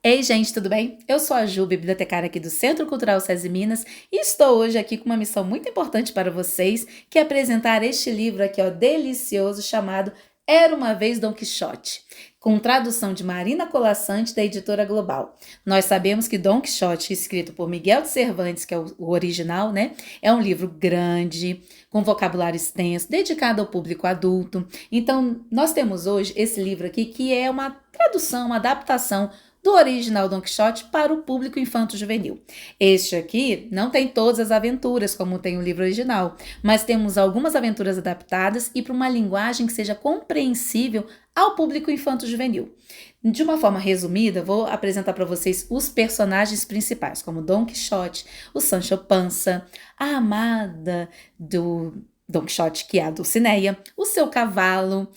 Ei, gente, tudo bem? Eu sou a Ju, bibliotecária aqui do Centro Cultural SESI Minas, e estou hoje aqui com uma missão muito importante para vocês, que é apresentar este livro aqui, ó, delicioso, chamado Era uma Vez Dom Quixote, com tradução de Marina Colaçante, da Editora Global. Nós sabemos que Dom Quixote, escrito por Miguel de Cervantes, que é o original, né, é um livro grande, com vocabulário extenso, dedicado ao público adulto. Então, nós temos hoje esse livro aqui, que é uma tradução, uma adaptação do original Dom Quixote para o público infanto-juvenil. Este aqui não tem todas as aventuras, como tem o livro original, mas temos algumas aventuras adaptadas e para uma linguagem que seja compreensível ao público infanto-juvenil. De uma forma resumida, vou apresentar para vocês os personagens principais, como Dom Quixote, o Sancho Panza, a amada do Dom Quixote, que é a Dulcinea, o seu cavalo,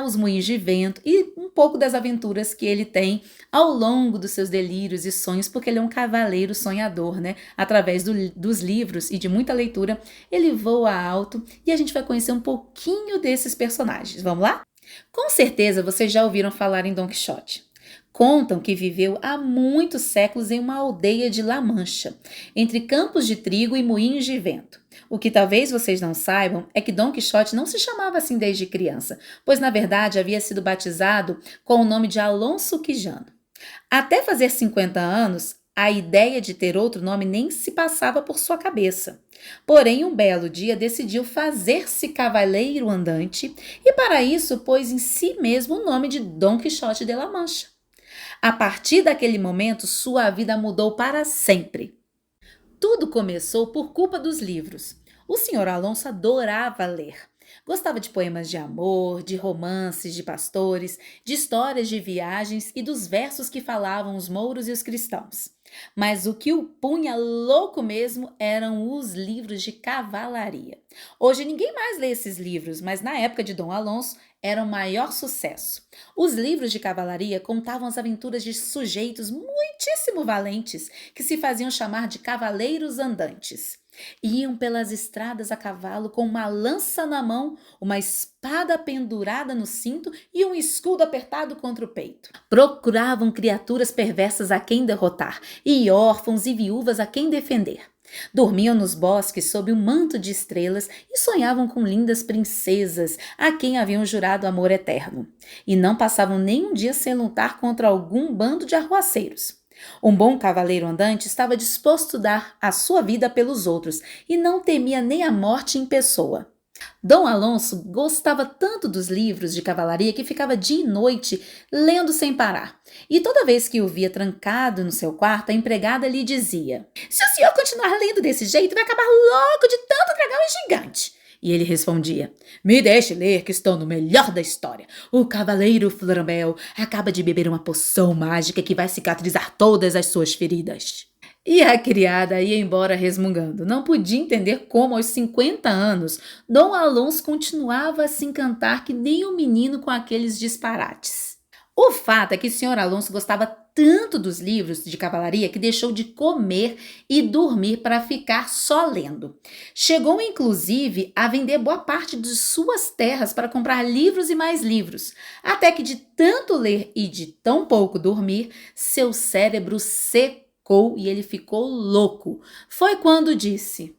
os moinhos de vento e um pouco das aventuras que ele tem ao longo dos seus delírios e sonhos, porque ele é um cavaleiro sonhador, né? Através dos livros e de muita leitura, ele voa alto e a gente vai conhecer um pouquinho desses personagens. Vamos lá? Com certeza vocês já ouviram falar em Dom Quixote. Contam que viveu há muitos séculos em uma aldeia de La Mancha, entre campos de trigo e moinhos de vento. O que talvez vocês não saibam é que Dom Quixote não se chamava assim desde criança, pois na verdade havia sido batizado com o nome de Alonso Quijano. Até fazer 50 anos, a ideia de ter outro nome nem se passava por sua cabeça. Porém, um belo dia decidiu fazer-se cavaleiro andante e para isso pôs em si mesmo o nome de Dom Quixote de La Mancha. A partir daquele momento, sua vida mudou para sempre. Tudo começou por culpa dos livros. O Sr. Alonso adorava ler. Gostava de poemas de amor, de romances de pastores, de histórias de viagens e dos versos que falavam os mouros e os cristãos. Mas o que o punha louco mesmo eram os livros de cavalaria. Hoje ninguém mais lê esses livros, mas na época de Dom Alonso era o maior sucesso. Os livros de cavalaria contavam as aventuras de sujeitos muitíssimo valentes que se faziam chamar de cavaleiros andantes. Iam pelas estradas a cavalo com uma lança na mão, uma espada pendurada no cinto e um escudo apertado contra o peito. Procuravam criaturas perversas a quem derrotar e órfãos e viúvas a quem defender. Dormiam nos bosques sob um manto de estrelas e sonhavam com lindas princesas a quem haviam jurado amor eterno. E não passavam nem um dia sem lutar contra algum bando de arruaceiros. Um bom cavaleiro andante estava disposto a dar a sua vida pelos outros e não temia nem a morte em pessoa. Dom Alonso gostava tanto dos livros de cavalaria que ficava dia e noite lendo sem parar. E toda vez que o via trancado no seu quarto, a empregada lhe dizia: "Se o senhor continuar lendo desse jeito, vai acabar logo de tanto dragão e gigante." E ele respondia: "Me deixe ler que estou no melhor da história. O cavaleiro Florambel acaba de beber uma poção mágica que vai cicatrizar todas as suas feridas." E a criada ia embora resmungando. Não podia entender como, aos 50 anos, Dom Alonso continuava a se encantar que nem um menino com aqueles disparates. O fato é que o Sr. Alonso gostava tanto dos livros de cavalaria que deixou de comer e dormir para ficar só lendo. Chegou, inclusive, a vender boa parte de suas terras para comprar livros e mais livros, até que de tanto ler e de tão pouco dormir, seu cérebro secou e ele ficou louco. Foi quando disse: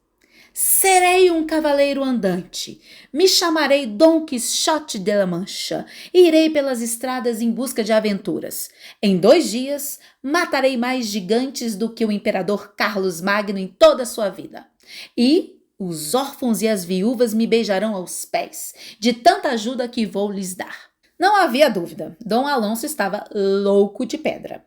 "Serei um cavaleiro andante. Me chamarei Dom Quixote de La Mancha. Irei pelas estradas em busca de aventuras. Em 2 dias, matarei mais gigantes do que o imperador Carlos Magno em toda a sua vida. E os órfãos e as viúvas me beijarão aos pés, de tanta ajuda que vou lhes dar." Não havia dúvida, Dom Alonso estava louco de pedra.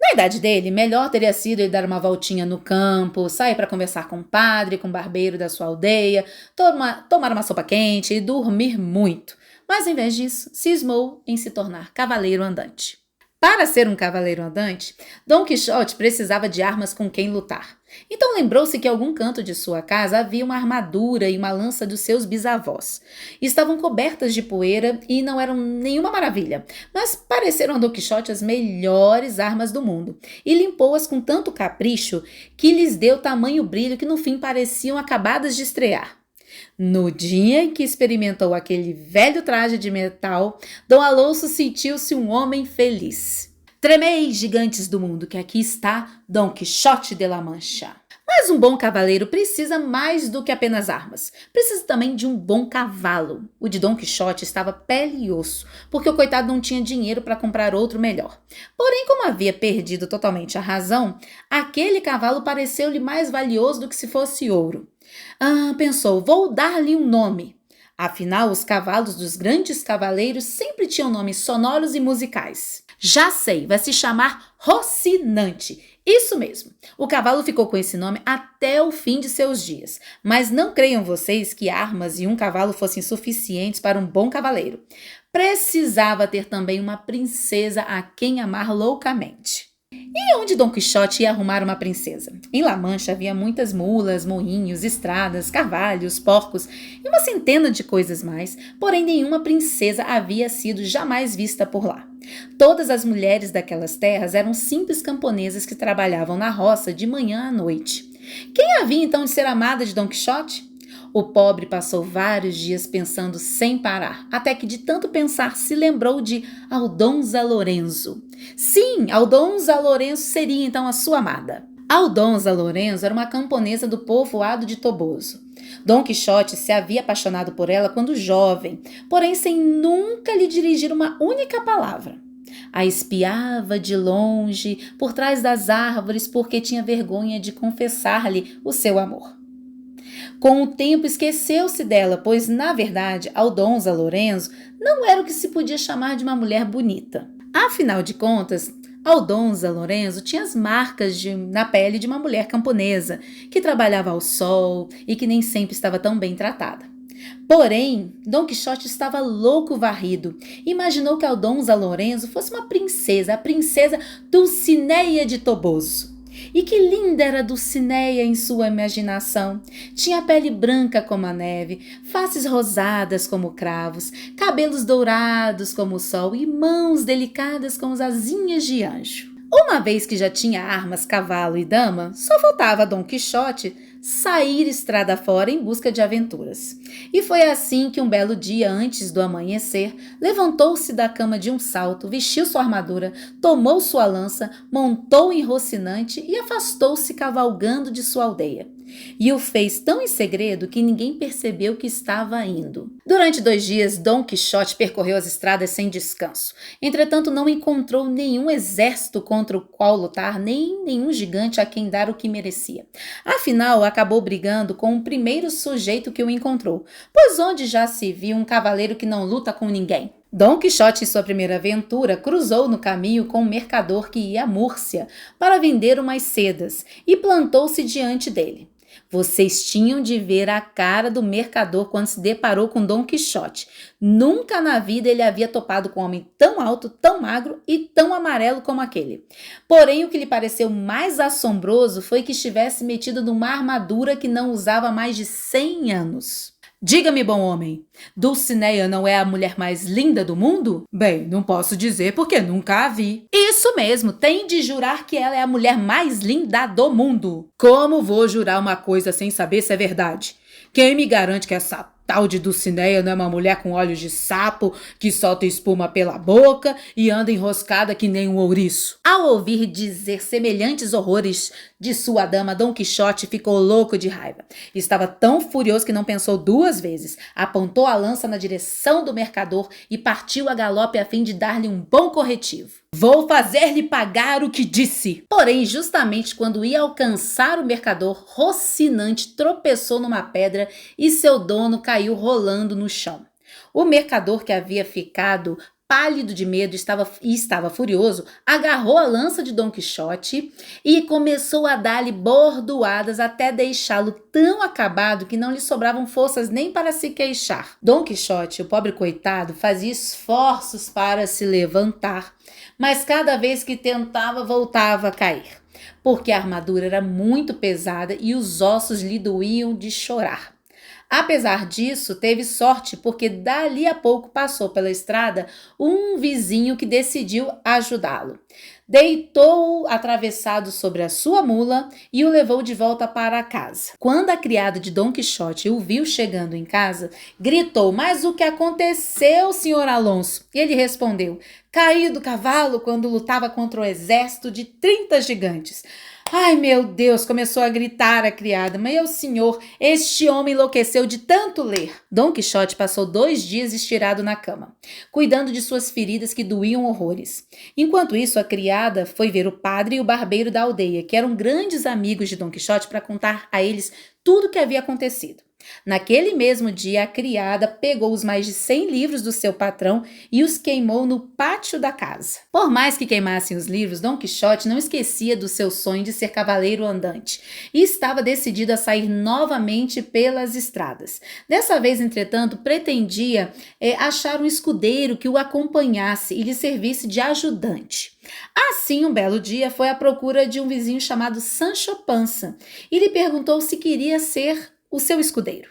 Na idade dele, melhor teria sido ele dar uma voltinha no campo, sair para conversar com o padre, com o barbeiro da sua aldeia, tomar uma sopa quente e dormir muito. Mas, em vez disso, cismou em se tornar cavaleiro andante. Para ser um cavaleiro andante, Dom Quixote precisava de armas com quem lutar. Então lembrou-se que em algum canto de sua casa havia uma armadura e uma lança dos seus bisavós. Estavam cobertas de poeira e não eram nenhuma maravilha, mas pareceram a Dom Quixote as melhores armas do mundo, e limpou-as com tanto capricho que lhes deu tamanho brilho que no fim pareciam acabadas de estrear. No dia em que experimentou aquele velho traje de metal, Dom Alonso sentiu-se um homem feliz. Tremei, gigantes do mundo, que aqui está Dom Quixote de la Mancha. Mas um bom cavaleiro precisa mais do que apenas armas. Precisa também de um bom cavalo. O de Dom Quixote estava pele e osso, porque o coitado não tinha dinheiro para comprar outro melhor. Porém, como havia perdido totalmente a razão, aquele cavalo pareceu-lhe mais valioso do que se fosse ouro. Pensou, vou dar-lhe um nome. Afinal, os cavalos dos grandes cavaleiros sempre tinham nomes sonoros e musicais. Já sei, vai se chamar Rocinante. Isso mesmo, o cavalo ficou com esse nome até o fim de seus dias. Mas não creiam vocês que armas e um cavalo fossem suficientes para um bom cavaleiro. Precisava ter também uma princesa a quem amar loucamente. E onde Dom Quixote ia arrumar uma princesa? Em La Mancha havia muitas mulas, moinhos, estradas, carvalhos, porcos e uma centena de coisas mais, porém nenhuma princesa havia sido jamais vista por lá. Todas as mulheres daquelas terras eram simples camponesas que trabalhavam na roça de manhã à noite. Quem havia então de ser amada de Dom Quixote? O pobre passou vários dias pensando sem parar, até que de tanto pensar se lembrou de Aldonza Lorenzo. Sim, Aldonza Lorenzo seria então a sua amada. Aldonza Lorenzo era uma camponesa do povoado de Toboso. Dom Quixote se havia apaixonado por ela quando jovem, porém sem nunca lhe dirigir uma única palavra. A espiava de longe, por trás das árvores, porque tinha vergonha de confessar-lhe o seu amor. Com o tempo esqueceu-se dela, pois, na verdade, Aldonza Lorenzo não era o que se podia chamar de uma mulher bonita. Afinal de contas, Aldonza Lorenzo tinha as marcas na pele de uma mulher camponesa, que trabalhava ao sol e que nem sempre estava tão bem tratada. Porém, Dom Quixote estava louco varrido. Imaginou que Aldonza Lorenzo fosse uma princesa, a princesa Dulcinea de Toboso. E que linda era Dulcinea em sua imaginação. Tinha a pele branca como a neve, faces rosadas como cravos, cabelos dourados como o sol e mãos delicadas como as asinhas de anjo. Uma vez que já tinha armas, cavalo e dama, só faltava a Dom Quixote sair estrada fora em busca de aventuras. E foi assim que um belo dia antes do amanhecer, levantou-se da cama de um salto, vestiu sua armadura, tomou sua lança, montou em Rocinante e afastou-se cavalgando de sua aldeia. E o fez tão em segredo que ninguém percebeu que estava indo. Durante 2 dias, Dom Quixote percorreu as estradas sem descanso. Entretanto, não encontrou nenhum exército contra o qual lutar, nem nenhum gigante a quem dar o que merecia. Afinal, acabou brigando com o primeiro sujeito que o encontrou, pois onde já se viu um cavaleiro que não luta com ninguém? Dom Quixote, em sua primeira aventura, cruzou no caminho com um mercador que ia a Múrcia para vender umas sedas e plantou-se diante dele. Vocês tinham de ver a cara do mercador quando se deparou com Dom Quixote. Nunca na vida ele havia topado com um homem tão alto, tão magro e tão amarelo como aquele. Porém, o que lhe pareceu mais assombroso foi que estivesse metido numa armadura que não usava há mais de 100 anos. Diga-me, bom homem, Dulcinea não é a mulher mais linda do mundo? Bem, não posso dizer porque nunca a vi. Isso mesmo, tem de jurar que ela é a mulher mais linda do mundo. Como vou jurar uma coisa sem saber se é verdade? Quem me garante que essa tal de Dulcinea não é uma mulher com olhos de sapo, que solta espuma pela boca e anda enroscada que nem um ouriço? Ao ouvir dizer semelhantes horrores de sua dama, Dom Quixote ficou louco de raiva. Estava tão furioso que não pensou 2 vezes. Apontou a lança na direção do mercador e partiu a galope a fim de dar-lhe um bom corretivo. Vou fazer-lhe pagar o que disse. Porém, justamente quando ia alcançar o mercador, Rocinante tropeçou numa pedra e seu dono caiu rolando no chão. O mercador, que havia ficado pálido de medo e estava furioso, agarrou a lança de Dom Quixote e começou a dar-lhe bordoadas até deixá-lo tão acabado que não lhe sobravam forças nem para se queixar. Dom Quixote, o pobre coitado, fazia esforços para se levantar, mas cada vez que tentava voltava a cair, porque a armadura era muito pesada e os ossos lhe doíam de chorar. Apesar disso, teve sorte, porque dali a pouco passou pela estrada um vizinho que decidiu ajudá-lo. deitou-o atravessado sobre a sua mula e o levou de volta para casa. Quando a criada de Dom Quixote o viu chegando em casa, gritou: "Mas o que aconteceu, senhor Alonso?" E ele respondeu: "Caí do cavalo quando lutava contra o exército de 30 gigantes." "Ai, meu Deus!" começou a gritar a criada. "Meu senhor, este homem enlouqueceu de tanto ler." Dom Quixote passou 2 dias estirado na cama, cuidando de suas feridas que doíam horrores. Enquanto isso, a criada foi ver o padre e o barbeiro da aldeia, que eram grandes amigos de Dom Quixote, para contar a eles tudo o que havia acontecido. Naquele mesmo dia, a criada pegou os mais de 100 livros do seu patrão e os queimou no pátio da casa. Por mais que queimassem os livros, Dom Quixote não esquecia do seu sonho de ser cavaleiro andante e estava decidido a sair novamente pelas estradas. Dessa vez, entretanto, pretendia achar um escudeiro que o acompanhasse e lhe servisse de ajudante. Assim, um belo dia, foi à procura de um vizinho chamado Sancho Panza e lhe perguntou se queria ser o seu escudeiro.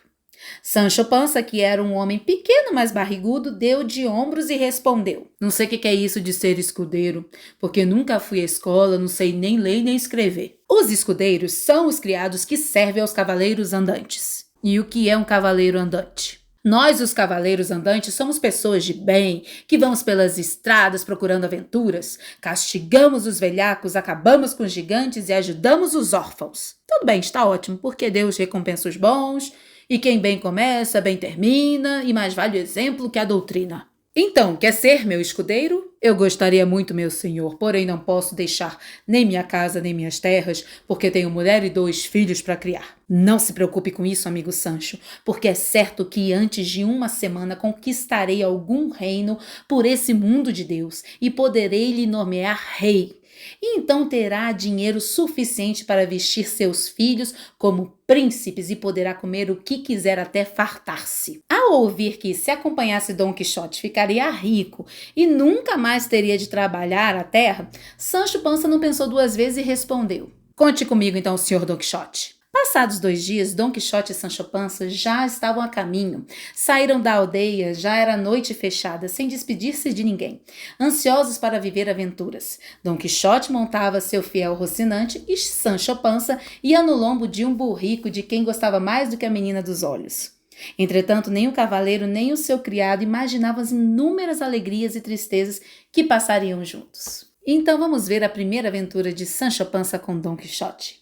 Sancho Panza, que era um homem pequeno, mas barrigudo, deu de ombros e respondeu: "Não sei o que é isso de ser escudeiro, porque nunca fui à escola, não sei nem ler nem escrever." Os escudeiros são os criados que servem aos cavaleiros andantes. E o que é um cavaleiro andante? Nós, os cavaleiros andantes, somos pessoas de bem, que vamos pelas estradas procurando aventuras, castigamos os velhacos, acabamos com os gigantes e ajudamos os órfãos. Tudo bem, está ótimo, porque Deus recompensa os bons, e quem bem começa, bem termina, e mais vale o exemplo que a doutrina. Então, quer ser meu escudeiro? Eu gostaria muito, meu senhor, porém não posso deixar nem minha casa nem minhas terras, porque tenho mulher e 2 filhos para criar. Não se preocupe com isso, amigo Sancho, porque é certo que antes de 1 semana conquistarei algum reino por esse mundo de Deus e poderei lhe nomear rei. E então terá dinheiro suficiente para vestir seus filhos como príncipes e poderá comer o que quiser até fartar-se. Ao ouvir que, se acompanhasse Dom Quixote, ficaria rico e nunca mais teria de trabalhar a terra, Sancho Panza não pensou 2 vezes e respondeu: "Conte comigo então, senhor Dom Quixote." Passados 2 dias, Dom Quixote e Sancho Panza já estavam a caminho. Saíram da aldeia, já era noite fechada, sem despedir-se de ninguém, ansiosos para viver aventuras. Dom Quixote montava seu fiel Rocinante e Sancho Panza ia no lombo de um burrico de quem gostava mais do que a menina dos olhos. Entretanto, nem o cavaleiro nem o seu criado imaginavam as inúmeras alegrias e tristezas que passariam juntos. Então vamos ver a primeira aventura de Sancho Panza com Dom Quixote.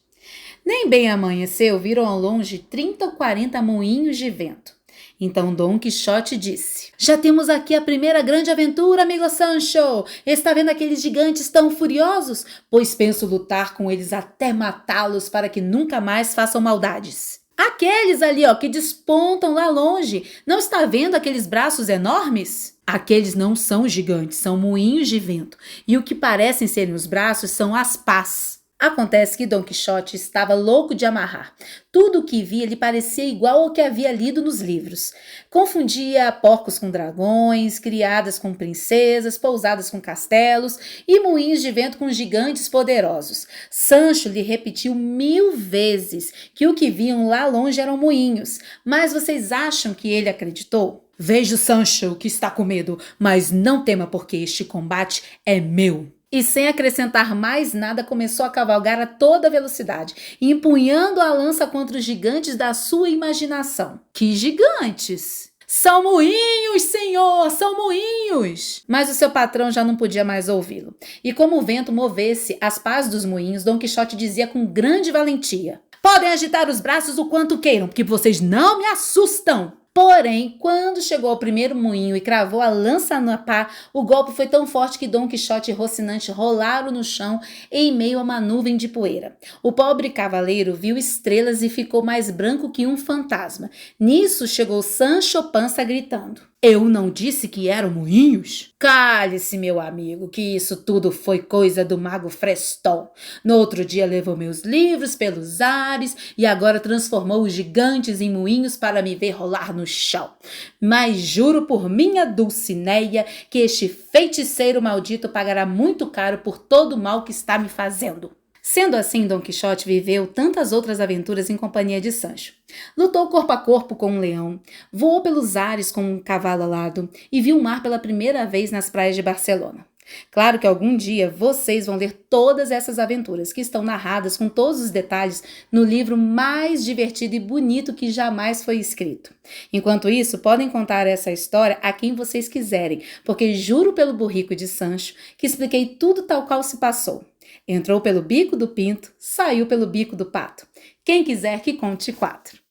Nem bem amanheceu, viram ao longe 30 ou 40 moinhos de vento. Então Dom Quixote disse: "Já temos aqui a primeira grande aventura, amigo Sancho. Está vendo aqueles gigantes tão furiosos? Pois penso lutar com eles até matá-los para que nunca mais façam maldades. Aqueles ali, que despontam lá longe. Não está vendo aqueles braços enormes? Aqueles não são gigantes, são moinhos de vento. E o que parecem serem os braços são as pás." Acontece que Dom Quixote estava louco de amarrar. Tudo o que via lhe parecia igual ao que havia lido nos livros. Confundia porcos com dragões, criadas com princesas, pousadas com castelos e moinhos de vento com gigantes poderosos. Sancho lhe repetiu 1000 vezes que o que viam lá longe eram moinhos. Mas vocês acham que ele acreditou? Vejo, Sancho, que está com medo, mas não tema, porque este combate é meu. E sem acrescentar mais nada, começou a cavalgar a toda velocidade, empunhando a lança contra os gigantes da sua imaginação. Que gigantes! "São moinhos, senhor, são moinhos!" Mas o seu patrão já não podia mais ouvi-lo. E como o vento movesse as pás dos moinhos, Dom Quixote dizia com grande valentia: "Podem agitar os braços o quanto queiram, porque vocês não me assustam." Porém, quando chegou ao primeiro moinho e cravou a lança na pá, o golpe foi tão forte que Dom Quixote e Rocinante rolaram no chão em meio a uma nuvem de poeira. O pobre cavaleiro viu estrelas e ficou mais branco que um fantasma. Nisso chegou Sancho Panza gritando: "Eu não disse que eram moinhos?" "Cale-se, meu amigo, que isso tudo foi coisa do mago Freston. No outro dia levou meus livros pelos ares e agora transformou os gigantes em moinhos para me ver rolar no chão. Mas juro por minha Dulcinea que este feiticeiro maldito pagará muito caro por todo o mal que está me fazendo." Sendo assim, Dom Quixote viveu tantas outras aventuras em companhia de Sancho. Lutou corpo a corpo com um leão, voou pelos ares com um cavalo alado e viu o mar pela primeira vez nas praias de Barcelona. Claro que algum dia vocês vão ler todas essas aventuras que estão narradas com todos os detalhes no livro mais divertido e bonito que jamais foi escrito. Enquanto isso, podem contar essa história a quem vocês quiserem, porque juro pelo burrico de Sancho que expliquei tudo tal qual se passou. Entrou pelo bico do pinto, saiu pelo bico do pato. Quem quiser que conte 4.